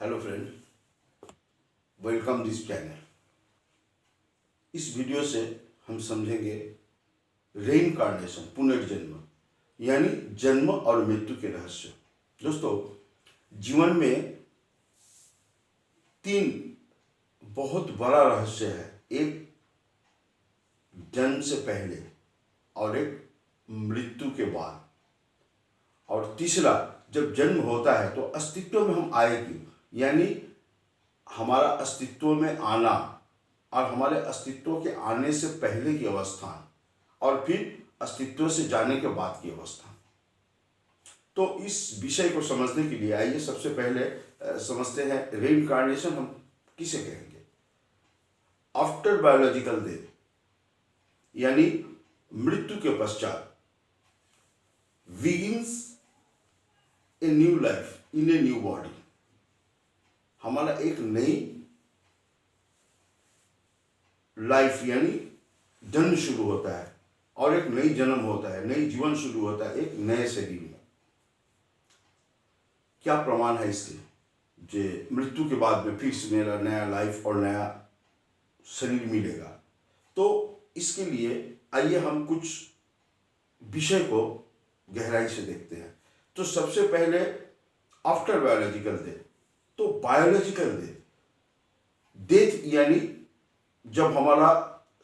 Hello friend, welcome this channel. इस video से हम समझेंगे रीइंकार्नेशन, पुनर्जन्म, यानी जन्म और मृत्यु के रहस्य। दोस्तों, जीवन में तीन बहुत बड़ा रहस्य है। एक जन्म से पहले, और एक मृत्यु के बाद, और तीसरा जब जन्म होता है तो अस्तित्व में हम आए क्यों, यानी हमारा अस्तित्व में आना और हमारे अस्तित्व के आने से पहले की अवस्था, और फिर अस्तित्व से जाने के बाद की अवस्था। तो इस विषय को समझने के लिए आइए सबसे पहले समझते हैं रीइंकार्नेशन हम किसे कहेंगे। आफ्टर बायोलॉजिकल डेथ, यानी मृत्यु के पश्चात, begins a new life in a new body. हमारा एक नई लाइफ यानी जन्म शुरू होता है, और एक नई जन्म होता है, नई जीवन शुरू होता है एक नए शरीर में। क्या प्रमाण है इसके, जो मृत्यु के बाद में फिर से मेरा नया लाइफ और नया शरीर मिलेगा? तो इसके लिए आइए हम कुछ विषय को गहराई से देखते हैं। तो सबसे पहले आफ्टर बायोलॉजिकल डेथ। तो बायोलॉजिकल डेथ यानी जब हमारा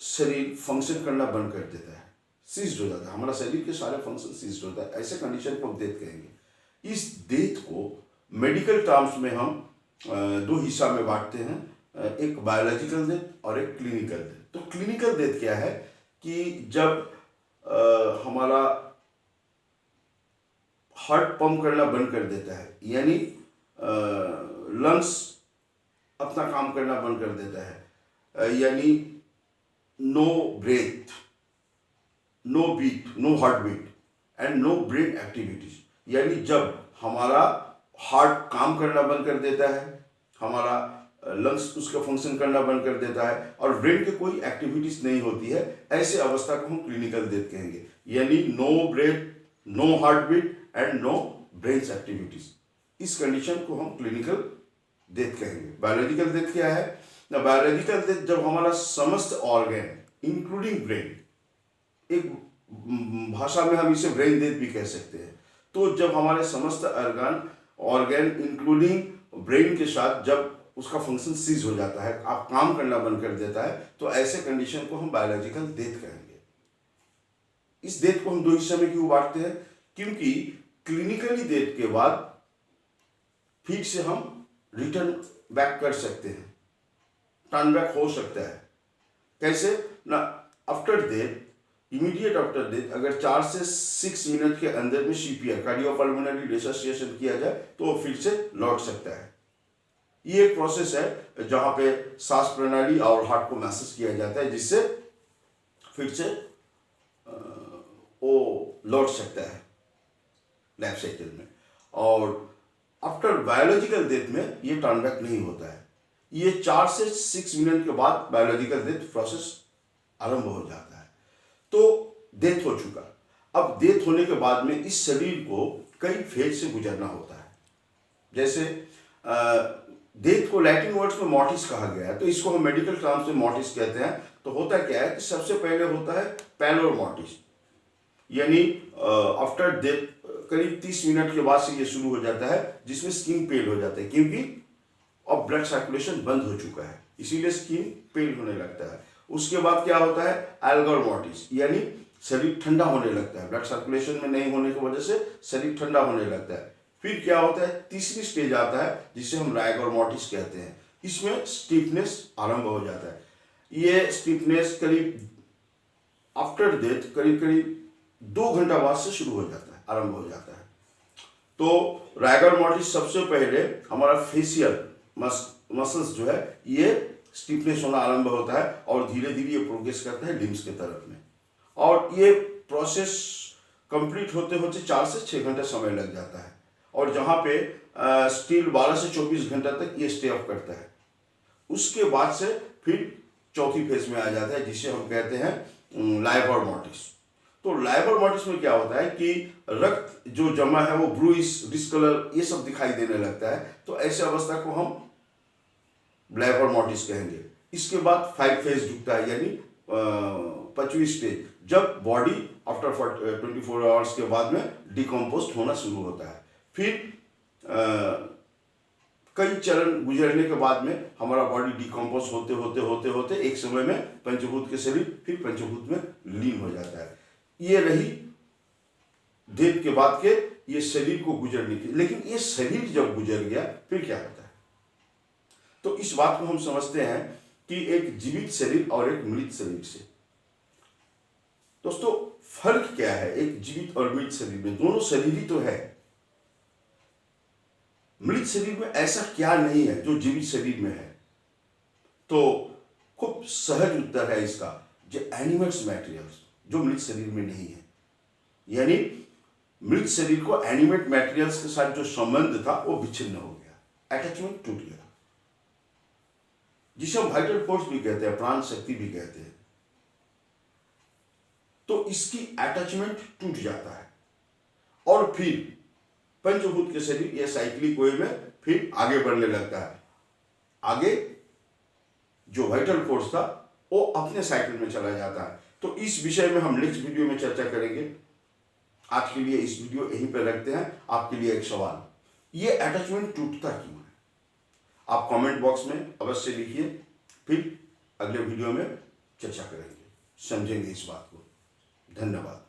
शरीर फंक्शन करना बंद कर देता है, सीज्ड हो जाता है, हमारा शरीर के सारे फंक्शन सीज्ड होता है, ऐसे कंडीशन को हम डेथ कहेंगे। इस डेथ को मेडिकल टर्म्स में हम दो हिस्सा में बांटते हैं, एक बायोलॉजिकल डेथ और एक क्लिनिकल डेथ। तो क्लिनिकल डेथ क्या है कि जब हमारा हार्ट पंप करना बंद कर देता है, यानी लंग्स अपना काम करना बंद कर देता है, यानी no breath, no beat, no heart beat and no brain activities. यानी जब हमारा हार्ट काम करना बंद कर देता है, हमारा लंग्स उसका फंक्शन करना बंद कर देता है, और ब्रेन की कोई एक्टिविटीज नहीं होती है, ऐसे अवस्था को हम क्लिनिकल डेथ कहेंगे। यानी no breath, no heart beat and no brain activities. इस कंडीशन को हम क्लिनिकल डेथ कहेंगे। बायोलॉजिकल डेथ क्या है ना? बायोलॉजिकल डेथ जब हमारा समस्त ऑर्गन इंक्लूडिंग ब्रेन, एक भाषा में हम इसे ब्रेन डेथ भी कह सकते हैं। तो जब हमारे समस्त ऑर्गन इंक्लूडिंग ब्रेन के साथ जब उसका फंक्शन सीज हो जाता है, आप काम करना बंद कर देता है, तो ऐसे कंडीशन को हम बायोलॉजिकल डेथ कहेंगे। इस डेथ को हम दो हिस्से में क्यों बांटते हैं? क्योंकि क्लिनिकली डेथ के बाद फिर से हम रिटर्न बैक कर सकते हैं, टर्न बैक हो सकता है। कैसे ना? After death, immediate after death, अगर 4 से 6 मिनट के अंदर में सीपीआर, कार्डियोपल्मोनरी रिससिटेशन किया जाए तो वो फिर से लौट सकता है। ये एक प्रोसेस है जहां पे सांस प्रणाली और हार्ट को मैसेज किया जाता है, जिससे फिर से वो लौट सकता है लाइफ साइकिल में। और आफ्टर बायोलॉजिकल डेथ में ये टर्न बैक नहीं होता है। ये 4 से 6 मिनट के बाद बायोलॉजिकल डेथ प्रोसेस आरंभ हो जाता है। तो डेथ हो चुका। अब डेथ होने के बाद में इस शरीर को कई फेज से गुजरना होता है। जैसे डेथ को लैटिन वर्ड्स में मॉर्टिस कहा गया है, तो इसको हम मेडिकल टर्म्स में मॉर्टिस कहते हैं। तो होता क्या है कि सबसे पहले होता है पैलोर मॉर्टिस, यानी आफ्टर डेथ करीब 30 मिनट के बाद से ये शुरू हो जाता है, जिसमें स्किन पेल हो जाता है, क्योंकि अब ब्लड सर्कुलेशन बंद हो चुका है, इसीलिए स्किन पेल होने लगता है। उसके बाद क्या होता है? एल्गर मॉर्टिस, यानी शरीर ठंडा होने लगता है, ब्लड सर्कुलेशन में नहीं होने की वजह से शरीर ठंडा होने लगता है। फिर क्या होता है? तीसरी स्टेज आता है जिसे हम राइगर मॉर्टिस कहते हैं। इसमें स्टिफनेस आरंभ हो जाता है। ये स्टिफनेस करीब आफ्टर डेथ करीब 2 घंटा बाद से शुरू हो जाता है, आरंभ हो जाता है। तो राइगर मॉर्टिस सबसे पहले हमारा फेशियल मसल्स जो है ये स्टिफनेस होना आरंभ होता है, और धीरे धीरे ये प्रोग्रेस करता है लिम्स के तरफ में। और ये प्रोसेस कंप्लीट होते होते 4 से 6 घंटा समय लग जाता है, और जहाँ पे स्टील 12 से 24 घंटा तक ये स्टे ऑफ करता है। उसके बाद से फिर चौथी फेज में आ जाता है, जिसे हम कहते हैं लाइवर मॉर्टिस। तो लाइबर मॉटिस में क्या होता है कि रक्त जो जमा है वो ब्रूइस, डिस्कलर, ये सब दिखाई देने लगता है। तो ऐसे अवस्था को हम ब्लैबर मॉटिस कहेंगे। इसके बाद 5 फेज ढुकता है, यानी 5वीं स्टेज, जब बॉडी आफ्टर 24 आवर्स के बाद में डिकम्पोस्ट होना शुरू होता है। फिर कई चरण गुजरने के बाद में हमारा बॉडी डिकम्पोज होते एक समय में पंचभूत के शरीर फिर पंचभूत में लीन हो जाता है। ये रही देह के बाद के ये शरीर को गुजरने की। लेकिन ये शरीर जब गुजर गया फिर क्या होता है, तो इस बात को हम समझते हैं कि एक जीवित शरीर और एक मृत शरीर से। दोस्तों फर्क क्या है एक जीवित और मृत शरीर में? दोनों शरीर ही तो है। मृत शरीर में ऐसा क्या नहीं है जो जीवित शरीर में है? तो खूब सहज उत्तर है इसका, जो एनिमेट्स मैटेरियल्स जो मृत शरीर में नहीं है। यानी मृत शरीर को एनिमेट मैटेरियल्स के साथ जो संबंध था वो विच्छिन्न हो गया, अटैचमेंट टूट गया, जिसे हम वाइटल फोर्स भी कहते हैं, प्राण शक्ति भी कहते हैं। तो इसकी अटैचमेंट टूट जाता है और फिर पंचभूत के शरीर या साइक्लिक वे में फिर आगे बढ़ने लगता है। आगे जो वाइटल फोर्स था वो अपने साइकिल में चला जाता है। तो इस विषय में हम नेक्स्ट वीडियो में चर्चा करेंगे। आज के लिए इस वीडियो यहीं पर रखते हैं। आपके लिए एक सवाल, ये अटैचमेंट टूटता क्यों है? आप कमेंट बॉक्स में अवश्य लिखिए, फिर अगले वीडियो में चर्चा करेंगे, समझेंगे इस बात को। धन्यवाद।